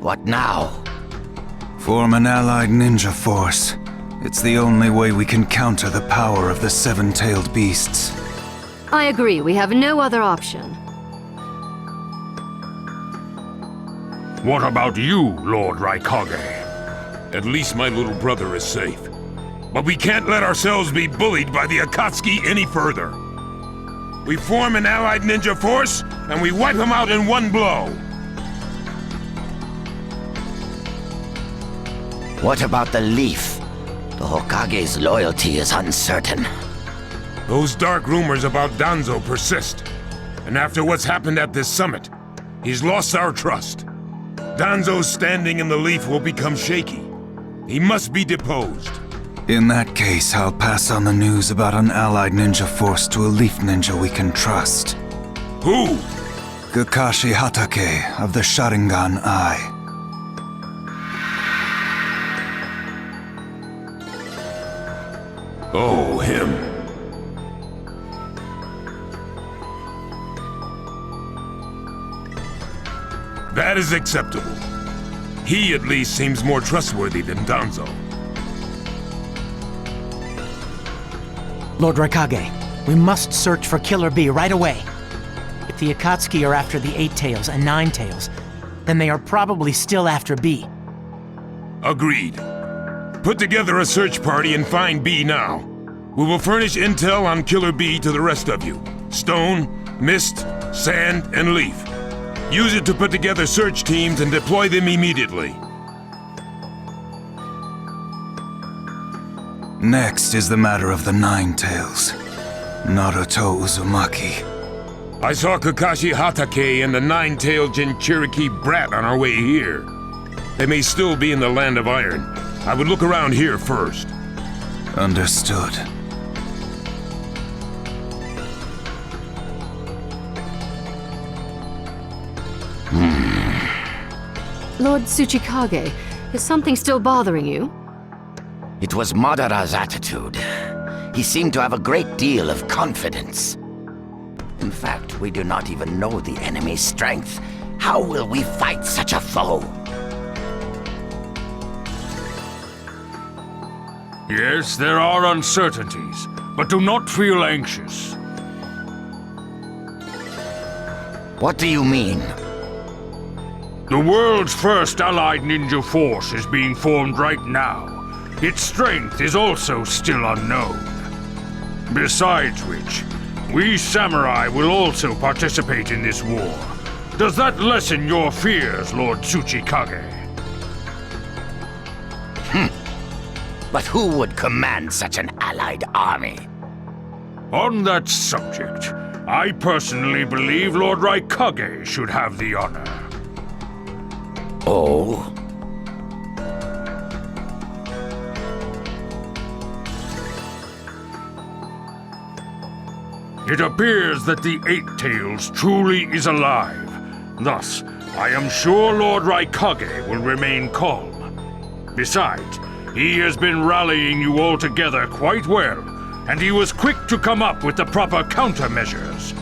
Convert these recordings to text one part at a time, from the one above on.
What now? Form an allied ninja force. It's the only way we can counter the power of the seven-tailed beasts. I agree, we have no other option. What about you, Lord Raikage? At least my little brother is safe. But we can't let ourselves be bullied by the Akatsuki any further. We form an allied ninja force, and we wipe them out in one blow. What about the leaf? The Hokage's loyalty is uncertain. Those dark rumors about Danzo persist. And after what's happened at this summit, he's lost our trust. Danzo's standing in the leaf will become shaky. He must be deposed. In that case, I'll pass on the news about an allied ninja force to a leaf ninja we can trust. Who? Kakashi Hatake of the Sharingan Eye. Oh, him. That is acceptable. He at least seems more trustworthy than Danzo. Lord Raikage, we must search for Killer Bee right away. If the Akatsuki are after the Eight-Tails and Nine-Tails, then they are probably still after Bee. Agreed. Put together a search party and find Bee now. We will furnish intel on Killer Bee to the rest of you. Stone, mist, sand, and leaf. Use it to put together search teams and deploy them immediately. Next is the matter of the Nine-Tails. Naruto Uzumaki. I saw Kakashi Hatake and the Nine-Tails Jinchuriki brat on our way here. They may still be in the Land of Iron. I would look around here first. Understood. Lord Tsuchikage, is something still bothering you? It was Madara's attitude. He seemed to have a great deal of confidence. In fact, we do not even know the enemy's strength. How will we fight such a foe? Yes, there are uncertainties, but do not feel anxious. What do you mean? The world's first allied ninja force is being formed right now. Its strength is also still unknown. Besides which, we samurai will also participate in this war. Does that lessen your fears, Lord Tsuchikage? But who would command such an allied army? On that subject, I personally believe Lord Raikage should have the honor. Oh? It appears that the Eight-Tails truly is alive. Thus, I am sure Lord Raikage will remain calm. Besides, he has been rallying you all together quite well, and he was quick to come up with the proper countermeasures.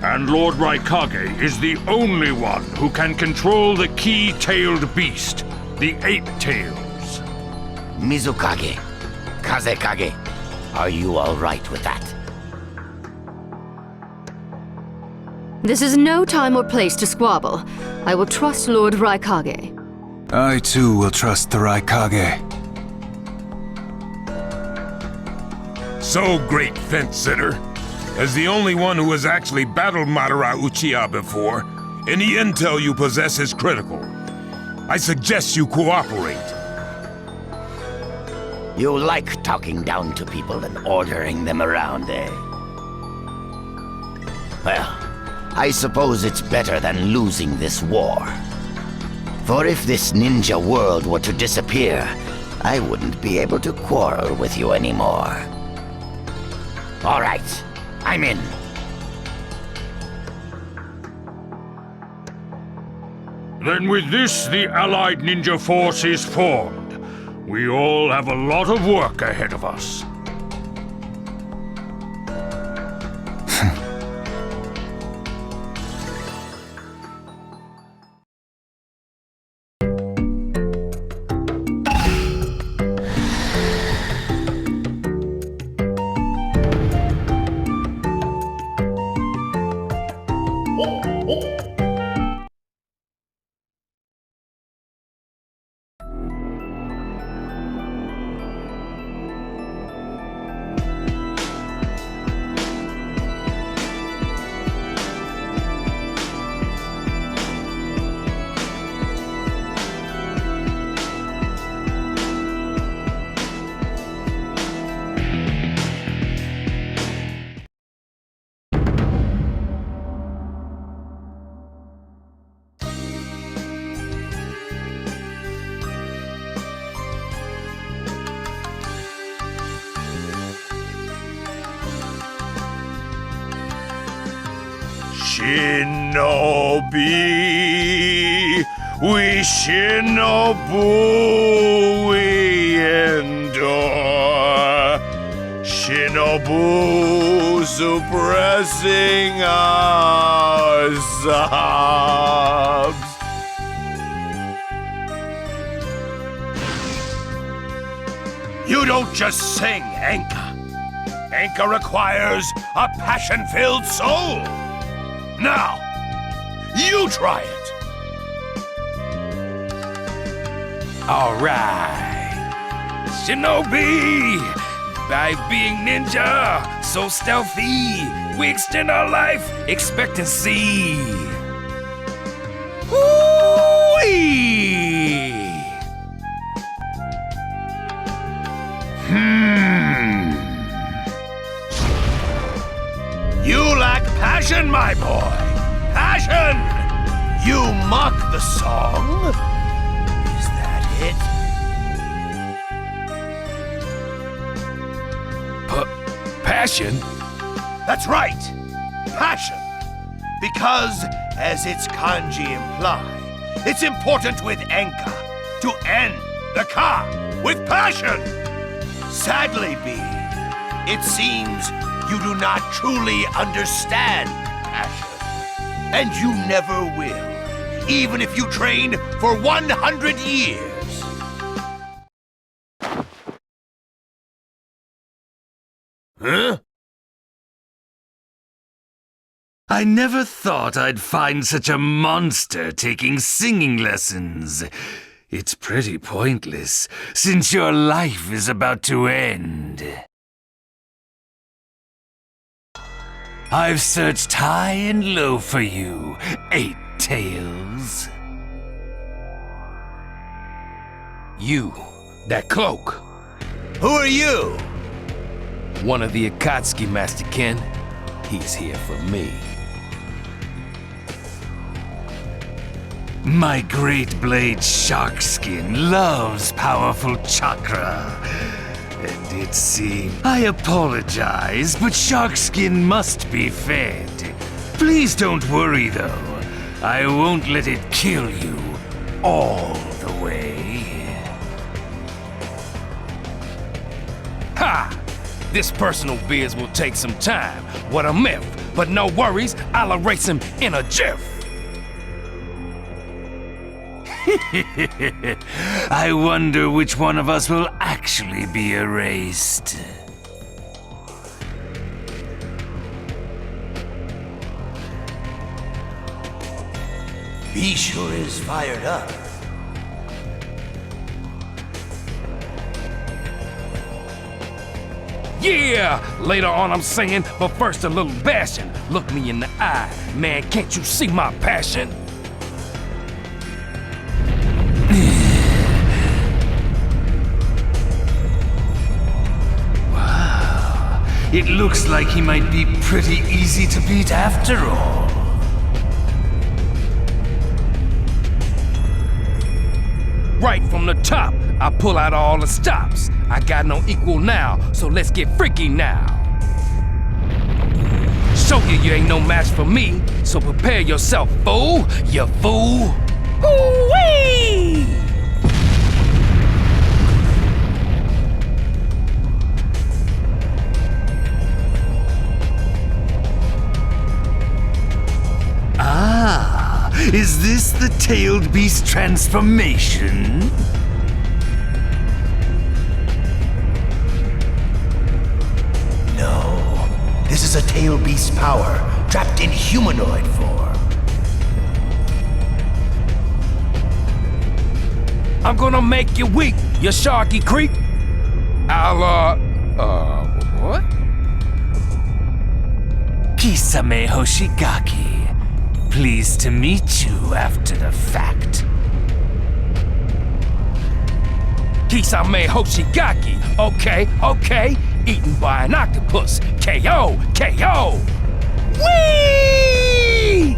And Lord Raikage is the only one who can control the key-tailed beast, the Eight-Tails. Mizukage, Kazekage, are you all right with that? This is no time or place to squabble. I will trust Lord Raikage. I too will trust the Raikage. So great, fence sitter. As the only one who has actually battled Madara Uchiha before, any intel you possess is critical. I suggest you cooperate. You like talking down to people and ordering them around, eh? Well, I suppose it's better than losing this war. For if this ninja world were to disappear, I wouldn't be able to quarrel with you anymore. All right, I'm in. Then with this, the Allied Ninja Force is formed. We all have a lot of work ahead of us. Shinobi, we Shinobu, we endure. Shinobu suppressing our sobs. You don't just sing, Enka. Enka requires a passion-filled soul. Now, you try it. All right. Shinobi! By being ninja, so stealthy, we extend our life expectancy. Woo-wee! You lack passion, my boy. Passion! You mock the song? Is that it? Passion? That's right. Passion. Because, as its kanji imply, it's important with Enka to end the ka with passion. Sadly, B, it seems you do not truly understand passion. And you never will, even if you train for 100 years. Huh? I never thought I'd find such a monster taking singing lessons. It's pretty pointless, since your life is about to end. I've searched high and low for you, Eight-Tails. You, that cloak. Who are you? One of the Akatsuki, Master Ken. He's here for me. My great blade Sharkskin loves powerful chakra. And it seems... I apologize, but Sharkskin must be fed. Please don't worry, though. I won't let it kill you all the way. Ha! This personal biz will take some time. What a myth. But no worries, I'll erase him in a jiff. I wonder which one of us will actually be erased. B sure is fired up. Yeah! Later on I'm singing, but first a little bashing. Look me in the eye. Man, can't you see my passion? Wow. It looks like he might be pretty easy to beat after all. Right from the top, I pull out all the stops. I got no equal now, so let's get freaky now. Show you ain't no match for me, so prepare yourself, fool, you fool. Hoo-wee! Ah, is this the tailed beast transformation? No, this is a tail beast power trapped in humanoid form. I'm gonna make you weak, you sharky creep. I'll, what? Kisame Hoshigaki. Pleased to meet you after the fact. Kisame Hoshigaki. Okay. Eaten by an octopus. KO. Whee!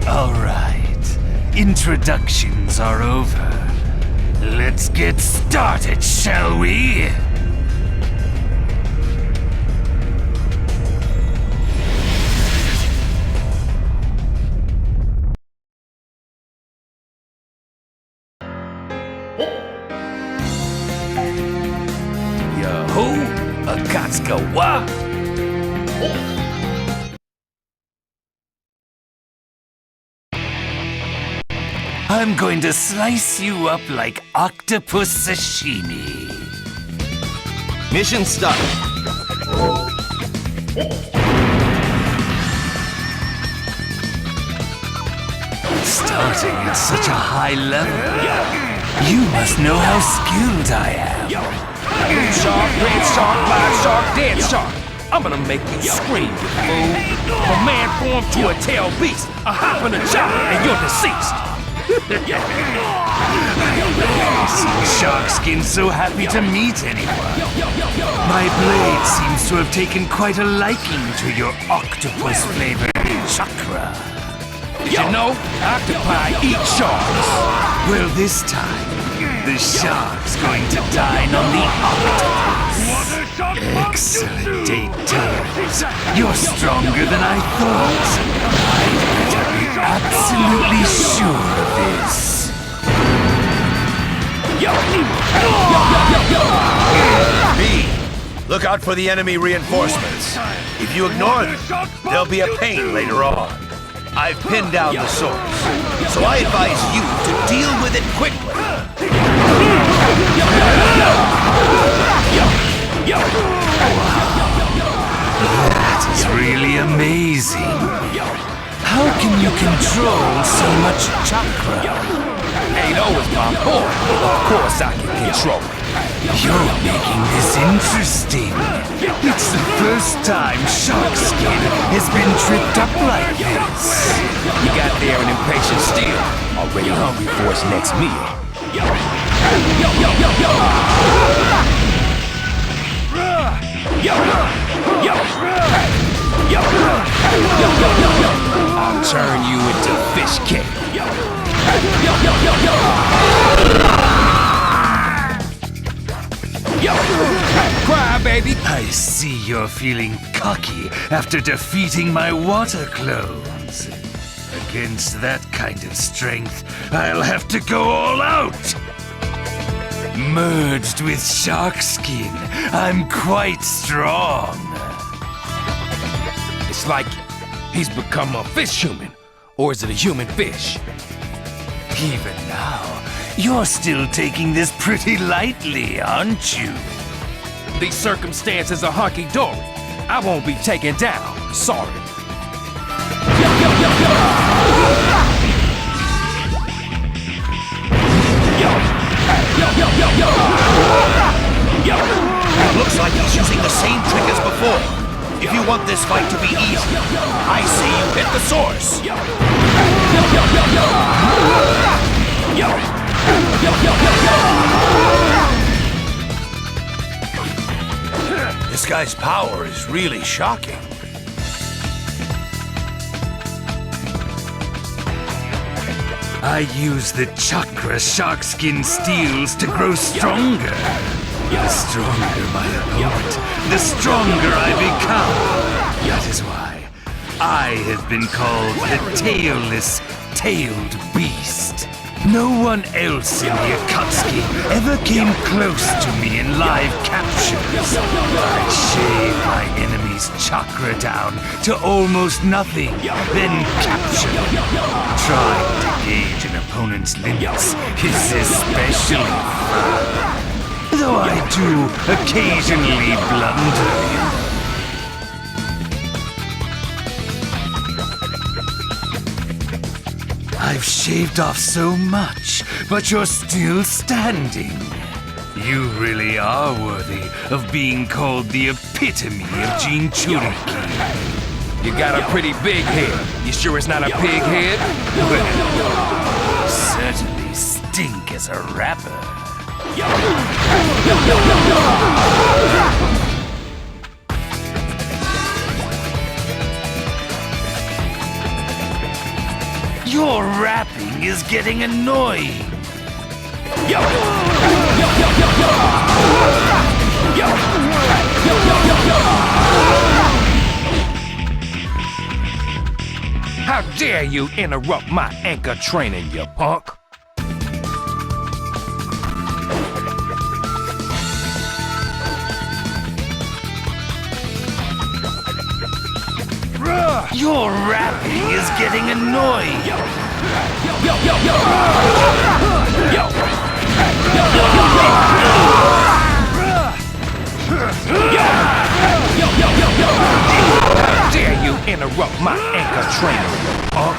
All right. Introductions are over. Let's get started, shall we? Who? Akatsuki what? I'm going to slice you up like octopus sashimi. Mission start. Starting at such a high level. You must know how skilled I am. Shark, red shark, live shark, dead shark. I'm gonna make you scream, you fool. A man formed to a tail beast, a hop and a chop, and you're deceased. Sharkskin's so happy to meet anyone. My blade seems to have taken quite a liking to your octopus-flavored chakra. Did you know? Octopi eat sharks. Well, this time, the shark's going to dine on the octopus. Excellent, Eight-Tails. You're stronger than I thought. I'd better be absolutely sure of this. B, look out for the enemy reinforcements. If you ignore them, there'll be a pain later on. I've pinned down the source, so I advise you to deal with it quickly. That is really amazing. How can you control so much chakra? 8-0 is my boy. Of course I can control it. You're making this interesting. It's the first time Sharkskin has been tripped up like this. You got there an impatient steer, already hungry for his next meal. I'll turn you into fish cake. Cry, baby. I see you're feeling cocky after defeating my water clones. Against that kind of strength, I'll have to go all out. Merged with Sharkskin, I'm quite strong. It's like he's become a fish human. Or is it a human fish? Even now, you're still taking this pretty lightly, aren't you? These circumstances are hunky-dory. I won't be taken down. Sorry. Looks like he's using the same trick as before. If you want this fight to be easy, I say you hit the source. This guy's power is really shocking. I use the chakra Sharkskin steals to grow stronger. The stronger my opponent, the stronger I become. That is why I have been called the tailless, tailed beast. No one else in the Akatsuki ever came close to me in live captures. I shave my enemy's chakra down to almost nothing, then capture them. Trying to gauge an opponent's limits is especially fun. Though I do occasionally blunder. I've shaved off so much, but you're still standing. You really are worthy of being called the epitome of Jinchuriki. You got a pretty big head. You sure it's not a pig head? Well, you certainly stink as a rapper. Your rapping is getting annoying. How dare you interrupt my anchor training, you punk? Your rapping is getting annoying. How dare you interrupt my anchor trainer, punk?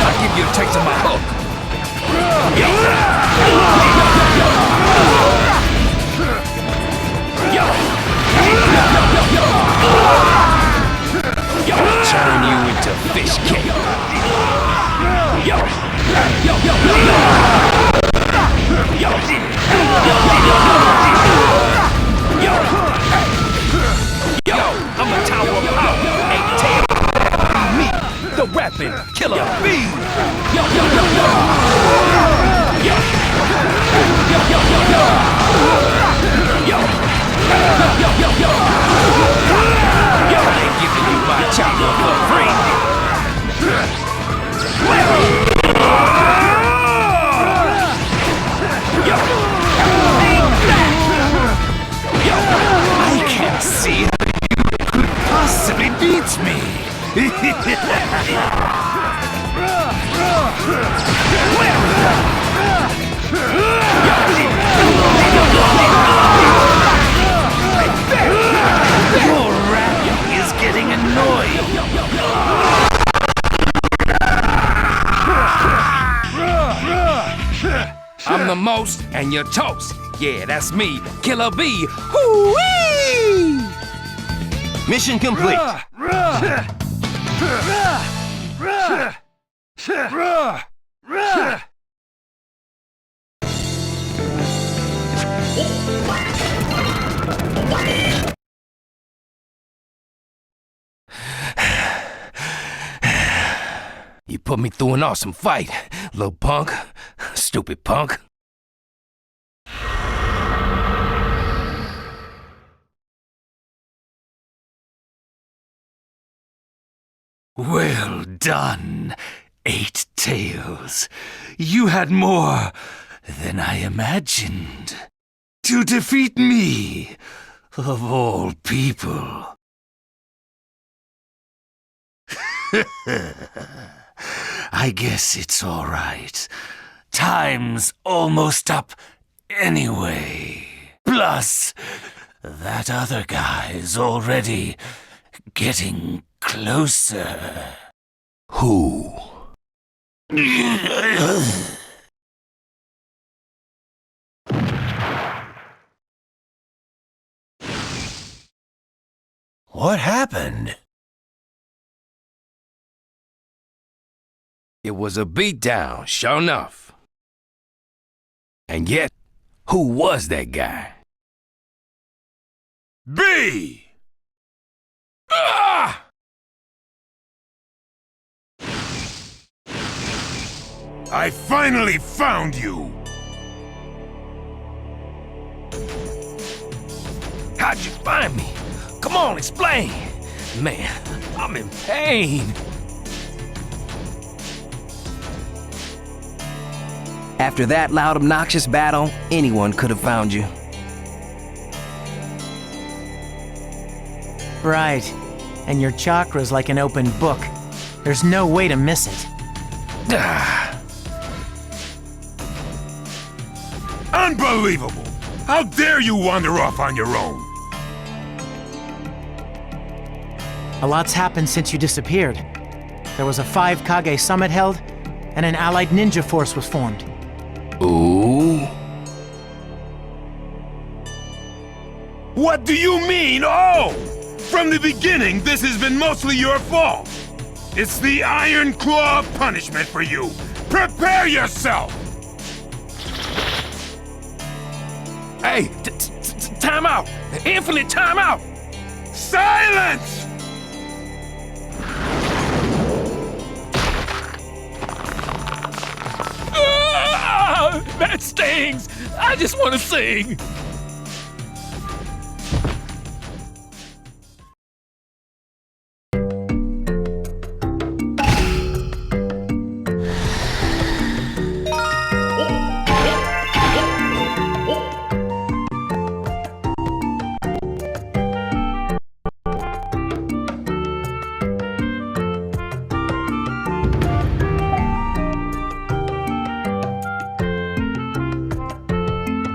I'll give you a taste of my hook. Turn you into fish cake. I'm a tower of power. Eight-Tails. Me, the rapping Killer Bee. I ain't giving you my chopper for free. I can't see how you could possibly beat me. Your rapping is getting annoying. I'm the most, and you're toast. Yeah, that's me, Killer Bee. Hoo-wee! Mission complete. You put me through an awesome fight, little punk. Stupid punk. Well done, Eight-Tails. You had more than I imagined. To defeat me, of all people. I guess it's all right. Time's almost up anyway. Plus, that other guy's already getting closer. Who? What happened? It was a beatdown, sure enough. And yet, who was that guy? B! Ah! I finally found you! How'd you find me? Come on, explain! Man, I'm in pain. After that loud, obnoxious battle, anyone could have found you. Right. And your chakra's like an open book. There's no way to miss it. Unbelievable! How dare you wander off on your own? A lot's happened since you disappeared. There was a 5 Kage summit held, and an allied ninja force was formed. Ooh. What do you mean, oh? From the beginning, this has been mostly your fault. It's the Iron Claw punishment for you. Prepare yourself! Hey, time out! Infinite time out! Silence! That stings! I just want to sing!